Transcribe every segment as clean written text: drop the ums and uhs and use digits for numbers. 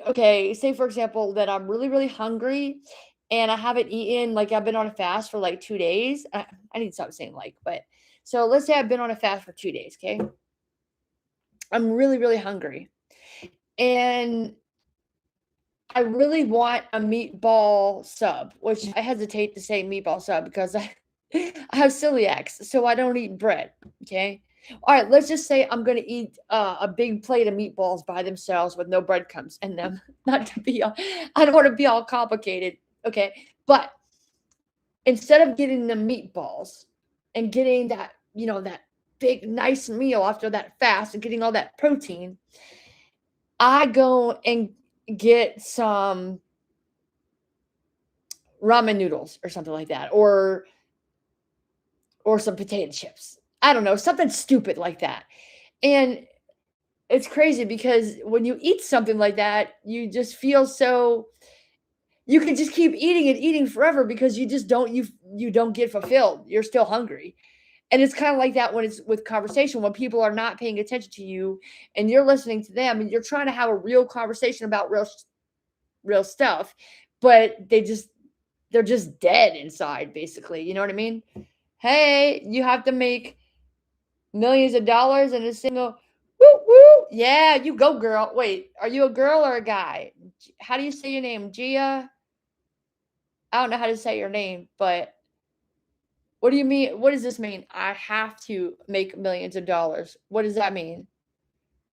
okay, say for example that I'm really, really hungry and I haven't eaten, like I've been on a fast for like 2 days. I need to stop saying like, but so let's say I've been on a fast for 2 days, okay? I'm really, really hungry. And I really want a meatball sub, which I hesitate to say meatball sub because I I have celiacs, so I don't eat bread. Okay. All right. Let's just say I'm going to eat a big plate of meatballs by themselves with no breadcrumbs in them. Not to be all, I don't want to be all complicated. Okay. But instead of getting the meatballs and getting that, that big, nice meal after that fast and getting all that protein, I go and get some ramen noodles or something like that, or some potato chips. I don't know, something stupid like that. And it's crazy because when you eat something like that, you just feel so you can just keep eating and eating forever because you don't get fulfilled. You're still hungry. And it's kind of like that when it's with conversation, when people are not paying attention to you and you're listening to them and you're trying to have a real conversation about real stuff, but they're just dead inside, basically. You know what I mean? Hey, you have to make millions of dollars in a single woo woo. Yeah, you go, girl. Wait, are you a girl or a guy? How do you say your name? Gia? I don't know how to say your name, but what do you mean? What does this mean? I have to make millions of dollars. What does that mean?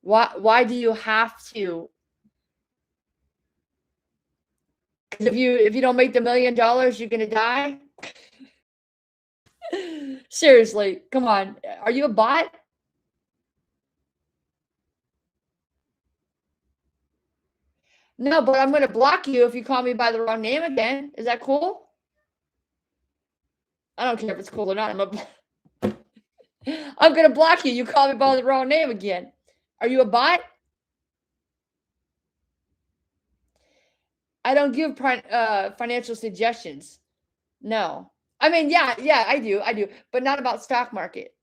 Why do you have to? 'Cause if you don't make the $1 million, you're gonna die? Seriously, come on. Are you a bot? No, but I'm gonna block you if you call me by the wrong name again. Is that cool? I don't care if it's cool or not. I'm gonna block you. You call me by the wrong name again. Are you a bot? I don't give financial suggestions. No. I mean, yeah, yeah, I do, but not about stock market.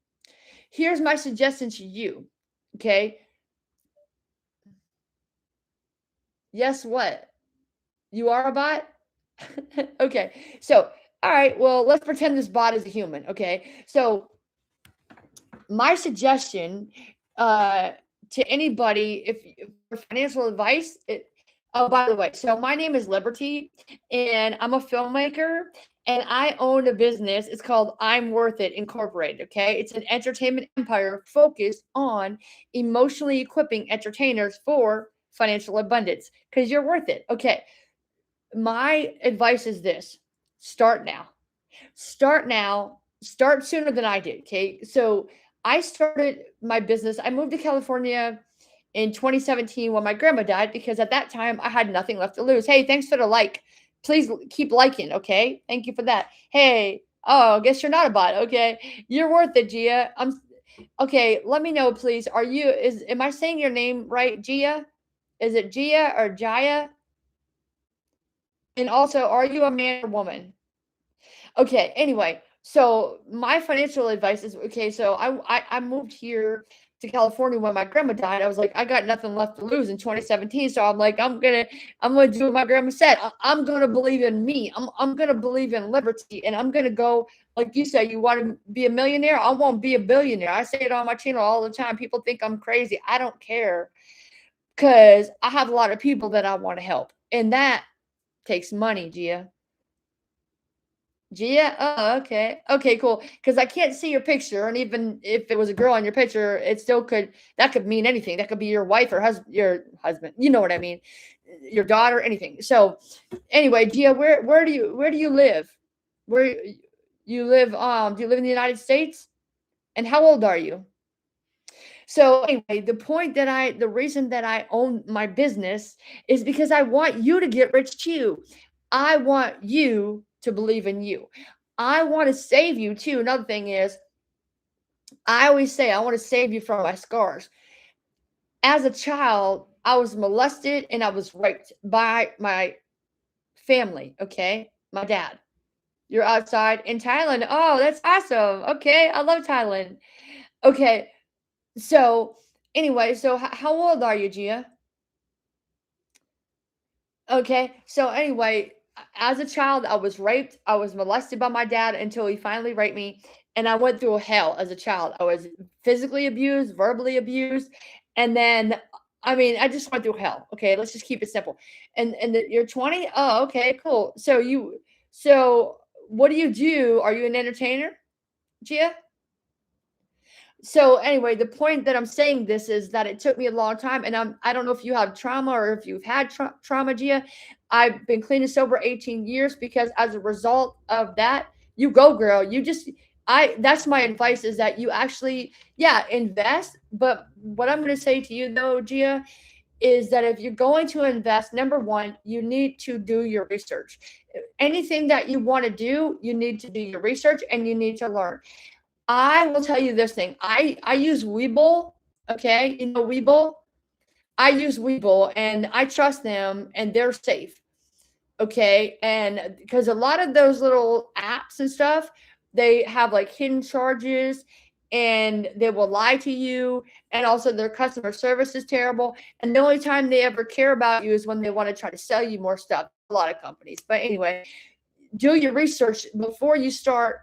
Here's my suggestion to you. Okay. Yes, what? You are a bot? Okay. So, all right, well, let's pretend this bot is a human. Okay. So, my suggestion to anybody, if for financial advice, oh, by the way, so my name is Liberty, and I'm a filmmaker, and I own a business. It's called I'm Worth It Incorporated. Okay, it's an entertainment empire focused on emotionally equipping entertainers for financial abundance because you're worth it. Okay, my advice is this: start now. Start now. Start sooner than I did. Okay. So I started my business. I moved to California in 2017 when my grandma died because at that time I had nothing left to lose. Hey, thanks for the like. Please keep liking. Okay. Thank you for that. Hey, oh, I guess you're not a bot. Okay. You're worth it, Gia. I'm okay. Let me know, please. Am I saying your name right, Gia? Is it Gia or Jaya? And also, are you a man or woman? Okay, anyway, so my financial advice is okay. So I moved here to California when my grandma died. I was like, I got nothing left to lose in 2017. So I'm like, I'm gonna do what my grandma said. I'm gonna believe in me. I'm gonna believe in liberty, and I'm gonna go like you said. You want to be a millionaire? I won't be a billionaire. I say it on my channel all the time. People think I'm crazy. I don't care because I have a lot of people that I want to help, and that takes money, Gia. Gia? Oh, okay. Okay, cool. Because I can't see your picture, and even if it was a girl on your picture, it still could mean anything. That could be your wife or your husband. You know what I mean? Your daughter, anything. So, anyway, Gia, where do you live? Where you live? Do you live in the United States? And how old are you? So anyway, the reason that I own my business is because I want you to get rich too. I want you to believe in you. I want to save you too. Another thing is, I always say I want to save you from my scars. As a child, I was molested and I was raped by my family, okay? My dad. You're outside in Thailand. Oh, that's awesome. Okay, I love Thailand. Okay, so anyway, so how old are you, Gia? Okay. So anyway, as a child, I was raped. I was molested by my dad until he finally raped me. And I went through hell as a child. I was physically abused, verbally abused. And then, I mean, I just went through hell. Okay. Let's just keep it simple. And you're 20. Oh, okay, cool. So what do you do? Are you an entertainer, Gia? So anyway, the point that I'm saying this is that it took me a long time, and I don't know if you have trauma or if you've had trauma, Gia. I've been clean and sober 18 years because as a result of that, you go, girl. You just I that's my advice is that you actually, yeah, invest. But what I'm gonna say to you though, Gia, is that if you're going to invest, number one, you need to do your research. Anything that you want to do, you need to do your research and you need to learn. I will tell you this thing. I use Webull. Okay, you know Webull. I use Webull, and I trust them, and they're safe. Okay, and because a lot of those little apps and stuff, they have like hidden charges, and they will lie to you, and also their customer service is terrible. And the only time they ever care about you is when they want to try to sell you more stuff. A lot of companies, but anyway, do your research before you start,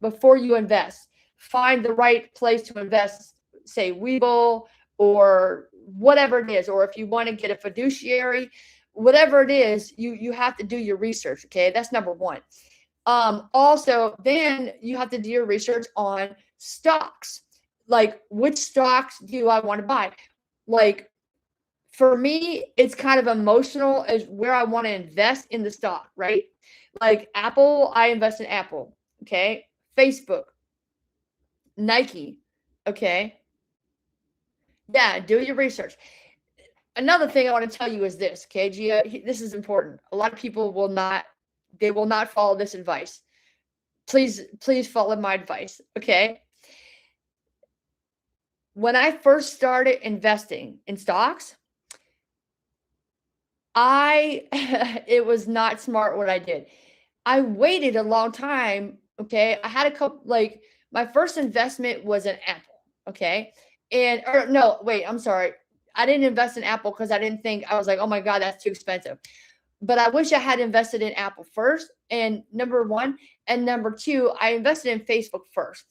before you invest. Find the right place to invest, say Webull or whatever it is, or if you want to get a fiduciary, whatever it is, you have to do your research. Okay, that's number one. Also, then you have to do your research on stocks. Like, which stocks do I want to buy? Like, for me, it's kind of emotional as where I want to invest in the stock, right? Like Apple, I invest in Apple. Okay. Facebook, Nike. Okay. Yeah, do your research. Another thing I want to tell you is this, okay, Gia, this is important. A lot of people will not, they will not follow this advice. Please follow my advice, okay? When I first started investing in stocks, I it was not smart what I did. I waited a long time, okay? I had a couple like my first investment was in Apple, okay? And or no, wait, I'm sorry. I didn't invest in Apple because I didn't think I was like, "Oh my god, that's too expensive." But I wish I had invested in Apple first, and number 1, and number 2, I invested in Facebook first.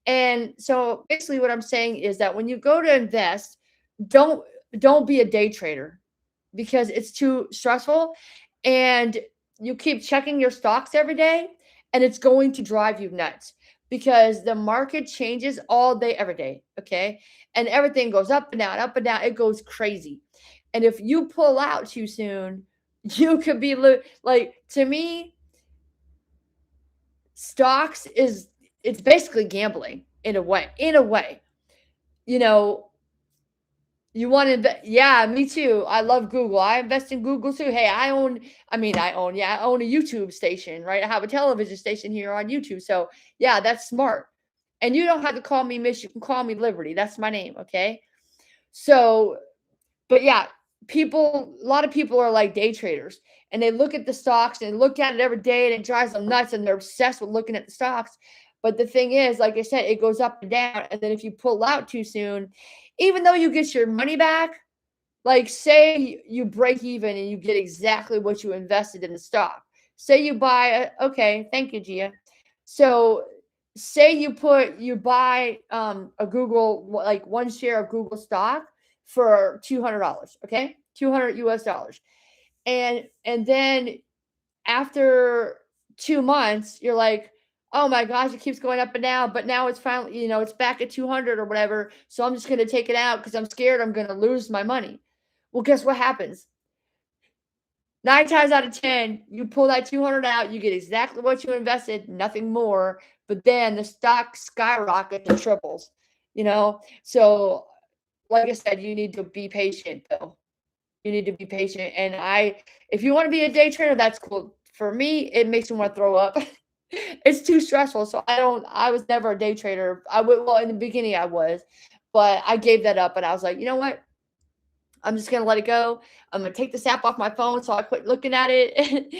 And so basically what I'm saying is that when you go to invest, don't don't be a day trader because it's too stressful and you keep checking your stocks every day and it's going to drive you nuts because the market changes all day every day, okay? And everything goes up and down, it goes crazy. And if you pull out too soon, you could be like, to me, stocks is, it's basically gambling in a way. In a way, you know, you want to invest? Yeah, me too. I love Google. I invest in Google too. Hey, yeah, I own a YouTube station, right? I have a television station here on YouTube. So, yeah, that's smart. And you don't have to call me Miss, you can call me Liberty. That's my name, okay? So, but yeah, a lot of people are like day traders and they look at the stocks and look at it every day and it drives them nuts and they're obsessed with looking at the stocks. But the thing is, like I said, it goes up and down. And then if you pull out too soon, even though you get your money back, like say you break even and you get exactly what you invested in the stock. Say you buy, okay, thank you, Gia. So say you buy a Google, like one share of Google stock for $200, okay? 200 US dollars. And then after 2 months, you're like, "Oh my gosh, it keeps going up and down, but now it's finally, it's back at 200 or whatever, so I'm just gonna take it out because I'm scared I'm gonna lose my money." Well, guess what happens? 9 times out of 10, you pull that 200 out, you get exactly what you invested, nothing more, but then the stock skyrockets and triples, you know? So, like I said, you need to be patient, though. You need to be patient, and if you wanna be a day trader, that's cool. For me, it makes me wanna throw up. It's too stressful, so I was never a day trader. Well, in the beginning, I was, but I gave that up, and I was like, "You know what? I'm just gonna let it go. I'm gonna take this app off my phone," so I quit looking at it.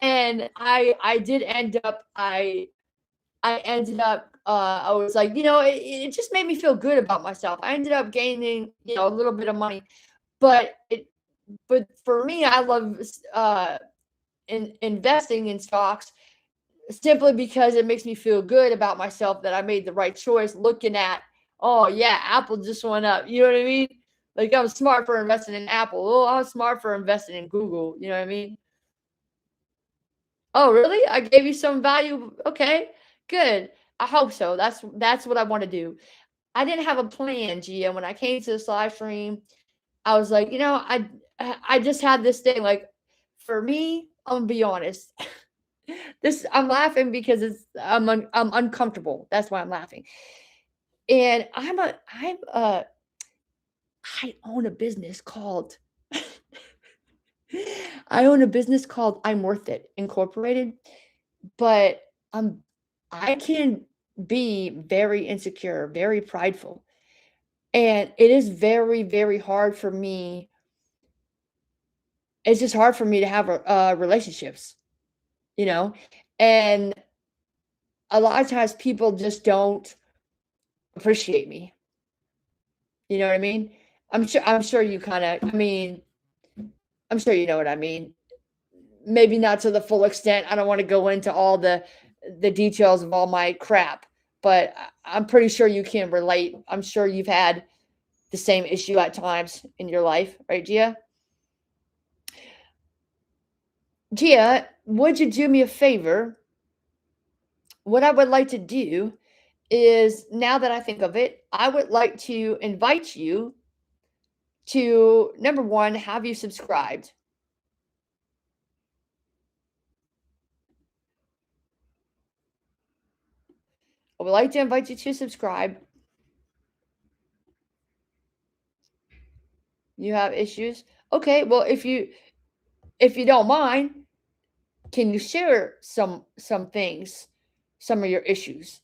And I did end up I ended up, I was like, it just made me feel good about myself. I ended up gaining, a little bit of money, but but for me, I love investing in stocks simply because it makes me feel good about myself that I made the right choice. Looking at, oh yeah, Apple just went up. You know what I mean? Like I'm smart for investing in Apple. Oh, I'm smart for investing in Google. You know what I mean? Oh, really? I gave you some value. Okay, good. I hope so. That's what I want to do. I didn't have a plan, Gia. When I came to this live stream, I was like, I just had this thing. Like, for me, I'm gonna be honest. This I'm laughing because I'm uncomfortable. That's why I'm laughing. And I own a business called I own a business called I'm Worth It Incorporated, but I can be very insecure, very prideful. And it is very, very hard for me. It's just hard for me to have relationships, you know? And a lot of times people just don't appreciate me. You know what I mean? I'm sure you kinda I mean, I'm sure you know what I mean. Maybe not to the full extent. I don't wanna go into all the details of all my crap, but I'm pretty sure you can relate. I'm sure you've had the same issue at times in your life, right, Gia? Gia, would you do me a favor? What I would like to do is, now that I think of it, I would like to invite you to, number one, have you subscribed. I would like to invite you to subscribe. You have issues? Okay, well, if you don't mind, can you share some things, some of your issues?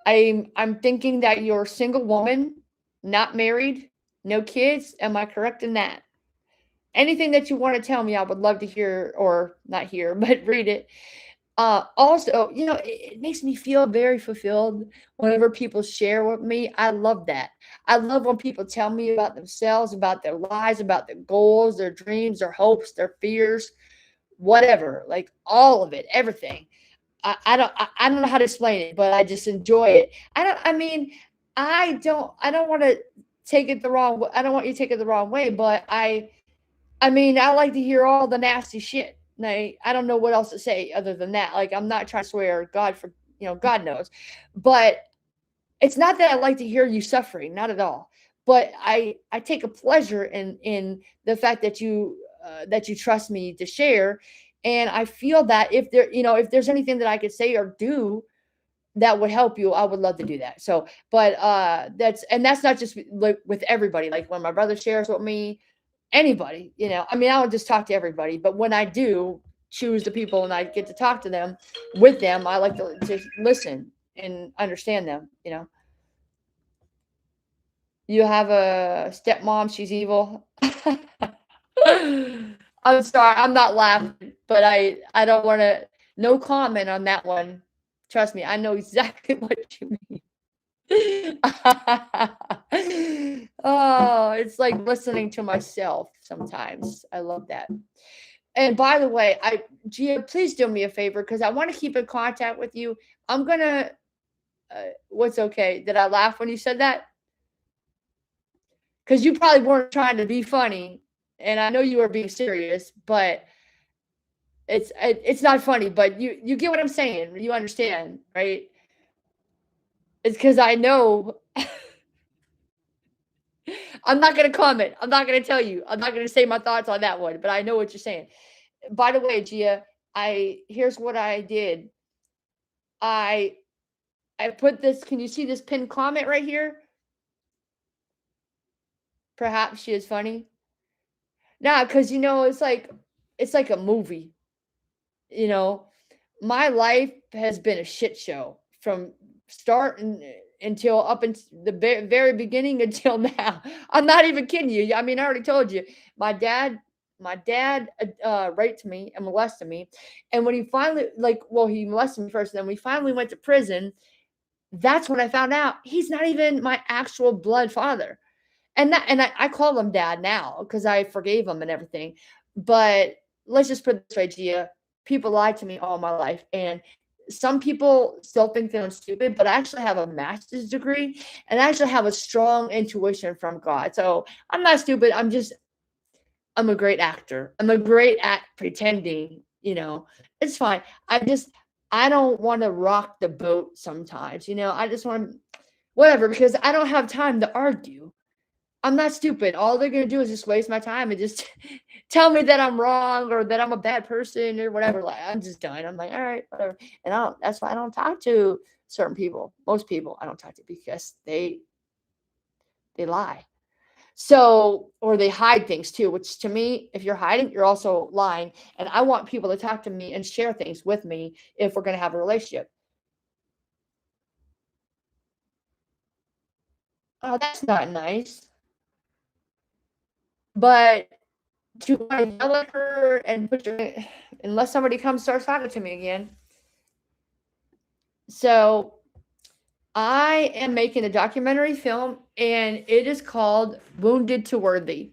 I'm thinking that you're a single woman, not married, no kids. Am I correct in that? Anything that you want to tell me, I would love to hear, or not hear, but read it. Also, it makes me feel very fulfilled whenever people share with me. I love that. I love when people tell me about themselves, about their lives, about their goals, their dreams, their hopes, their fears, whatever, like all of it, everything. I don't know how to explain it, but I just enjoy it. I mean, I don't want to take it the wrong I don't want you to take it the wrong way, but I mean, I like to hear all the nasty shit. Like, I don't know what else to say other than that. Like, I'm not trying to swear, God knows. But it's not that I like to hear you suffering, not at all. But I take a pleasure in the fact that you trust me to share, and I feel that if there's anything that I could say or do that would help you, I would love to do that. So, but that's not just like with everybody. Like when my brother shares with me, anybody, I mean, I don't just talk to everybody, but when I do choose the people and I get to talk to them with them, I like to just listen and understand them. You have a stepmom, she's evil. I'm sorry, I'm not laughing, but I don't want to, no comment on that one. Trust me, I know exactly what you mean. Oh, it's like listening to myself sometimes. I love that. And by the way, Gia, please do me a favor because I want to keep in contact with you. I'm gonna. What's okay? Did I laugh when you said that? Because you probably weren't trying to be funny, and I know you were being serious, but it's not funny. But you get what I'm saying. You understand, right? It's because I know. I'm not gonna comment. I'm not gonna tell you. I'm not gonna say my thoughts on that one, but I know what you're saying. By the way, Gia, I here's what I did. I I put this. Can you see this pinned comment right here? Perhaps she is funny. Nah, because it's like a movie. You know, my life has been a shit show from start until up in the very beginning until now. I'm not even kidding you. I mean, I already told you. My dad, my dad raped me and molested me, and when he finally he molested me first, and then we finally went to prison. That's when I found out he's not even my actual blood father. And I call him dad now because I forgave him and everything. But let's just put it this way, Gia. People lied to me all my life. And some people still think that I'm stupid, but I actually have a master's degree and I actually have a strong intuition from God. So I'm not stupid. I'm a great actor. I'm a great at pretending. It's fine. I don't want to rock the boat sometimes. I just want to whatever because I don't have time to argue. I'm not stupid. All they're gonna do is just waste my time and just tell me that I'm wrong or that I'm a bad person or whatever. Like I'm just done. I'm like, all right, whatever. And I don't. That's why I don't talk to certain people. Most people I don't talk to because they lie. So or they hide things too. Which to me, if you're hiding, you're also lying. And I want people to talk to me and share things with me if we're gonna have a relationship. Oh, that's not nice. But to wanna yell at her and put your unless somebody comes starts talking to me again. So, I am making a documentary film, and it is called Wounded to Worthy.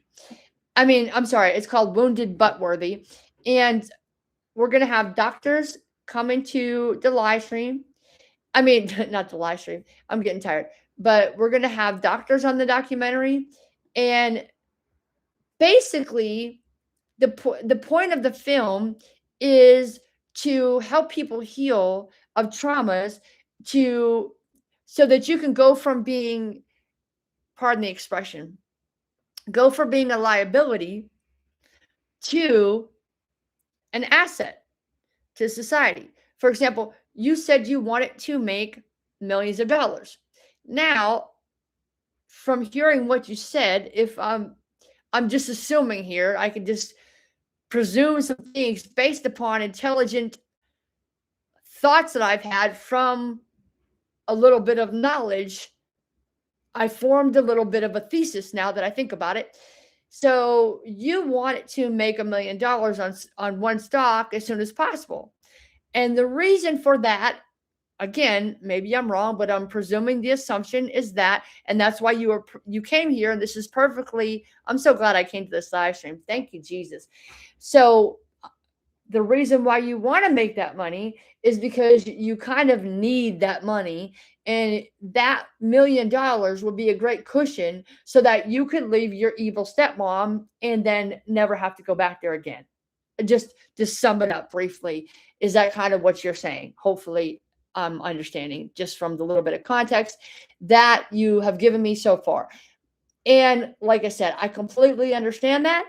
I mean, I'm sorry, it's called Wounded but Worthy, and we're gonna have doctors come into the live stream. I mean, not the live stream, I'm getting tired, but we're gonna have doctors on the documentary, and basically the point of the film is to help people heal of traumas to so that you can go from being, pardon the expression, go from being a liability to an asset to society. For example, you said you wanted to make millions of dollars. Now, from hearing what you said, if I'm just assuming here, I can just presume some things based upon intelligent thoughts that I've had from a little bit of knowledge. I formed a little bit of a thesis now that I think about it. So you wanted to make $1 million on one stock as soon as possible. And the reason for that, again, maybe I'm wrong, but I'm presuming the assumption is that, and that's why you came here, and this is perfectly. I'm so glad I came to this live stream. Thank you, Jesus. So the reason why you want to make that money is because you kind of need that money, and that $1 million would be a great cushion so that you could leave your evil stepmom and then never have to go back there again. Just to sum it up briefly, is that kind of what you're saying? Hopefully I'm understanding just from the little bit of context that you have given me so far. And like I said, I completely understand that.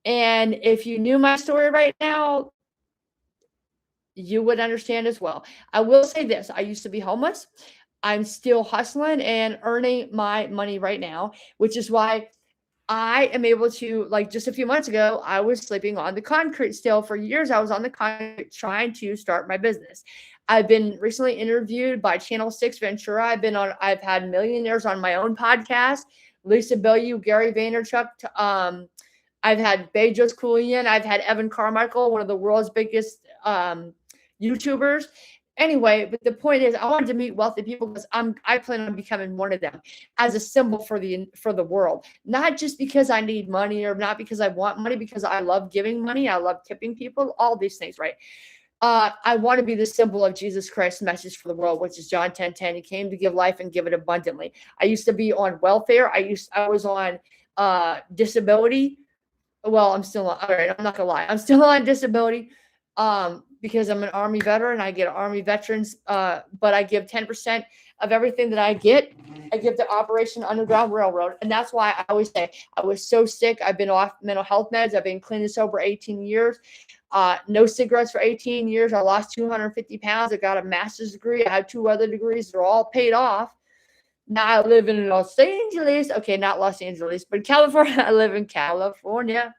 And if you knew my story right now, you would understand as well. I will say this, I used to be homeless. I'm still hustling and earning my money right now, which is why I am able to, like, just a few months ago, I was sleeping on the concrete still. For years, I was on the concrete trying to start my business. I've been recently interviewed by Channel 6 Ventura. I've had millionaires on my own podcast, Lisa Bellew, Gary Vaynerchuk. I've had Bejos Kulian. I've had Evan Carmichael, one of the world's biggest YouTubers. Anyway, but the point is, I wanted to meet wealthy people because I plan on becoming one of them as a symbol for the world. Not just because I need money or not because I want money, because I love giving money. I love tipping people, all these things, right? I want to be the symbol of Jesus Christ's message for the world, which is John 10:10. He came to give life and give it abundantly. I used to be on welfare. I was on disability. Well, I'm still on, all right, I'm not gonna lie. I'm still on disability because I'm an Army veteran. I get Army veterans, but I give 10% of everything that I get. I give to Operation Underground Railroad. And that's why I always say I was so sick. I've been off mental health meds. I've been clean and sober 18 years. No cigarettes for 18 years. I lost 250 pounds. I got a master's degree. I have 2 other degrees. They're all paid off. Now I live in Los Angeles. Okay, not Los Angeles, but California. I live in California.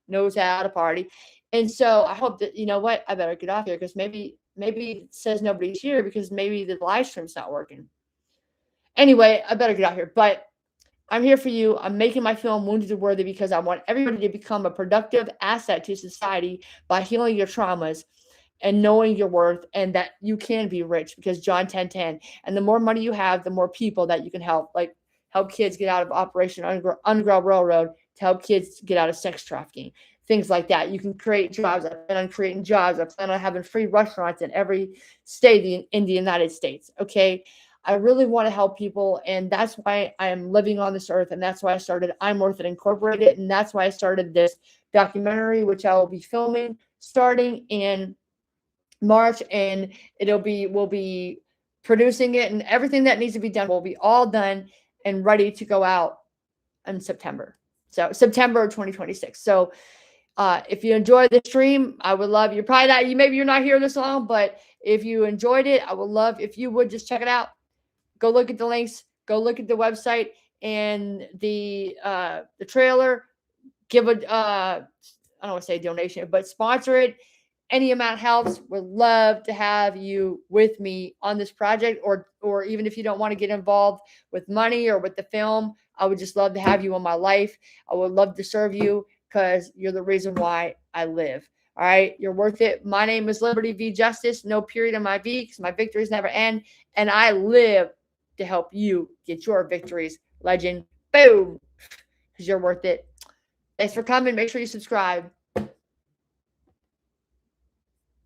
Knows how to party. And so I hope that, you know what, I better get off here because maybe it says nobody's here because maybe the live stream's not working. Anyway, I better get out here. But I'm here for you. I'm making my film Wounded to Worthy because I want everybody to become a productive asset to society by healing your traumas and knowing your worth and that you can be rich because John 10:10. And the more money you have, the more people that you can help. Like help kids get out of Operation Underground Railroad, to help kids get out of sex trafficking, things like that. You can create jobs. I plan on creating jobs. I plan on having free restaurants in every state in the United States. Okay. I really want to help people. And that's why I am living on this earth. And that's why I started I'm Worth It Incorporated. And that's why I started this documentary, which I will be filming starting in March. And we'll be producing it, and everything that needs to be done will be all done and ready to go out in September. So September of 2026. So if you enjoyed the stream, I would love, you're probably not, maybe you're not here this long, but if you enjoyed it, I would love if you would just check it out. Go look at the links, go look at the website and the trailer. Give a I don't want to say donation, but sponsor it. Any amount helps. Would love to have you with me on this project, or even if you don't want to get involved with money or with the film, I would just love to have you in my life. I would love to serve you because you're the reason why I live. All right. You're worth it. My name is Liberty V Justice. No period in my V, because my victories never end. And I live to help you get your victories. Legend. Boom. Because you're worth it. Thanks for coming. Make sure you subscribe.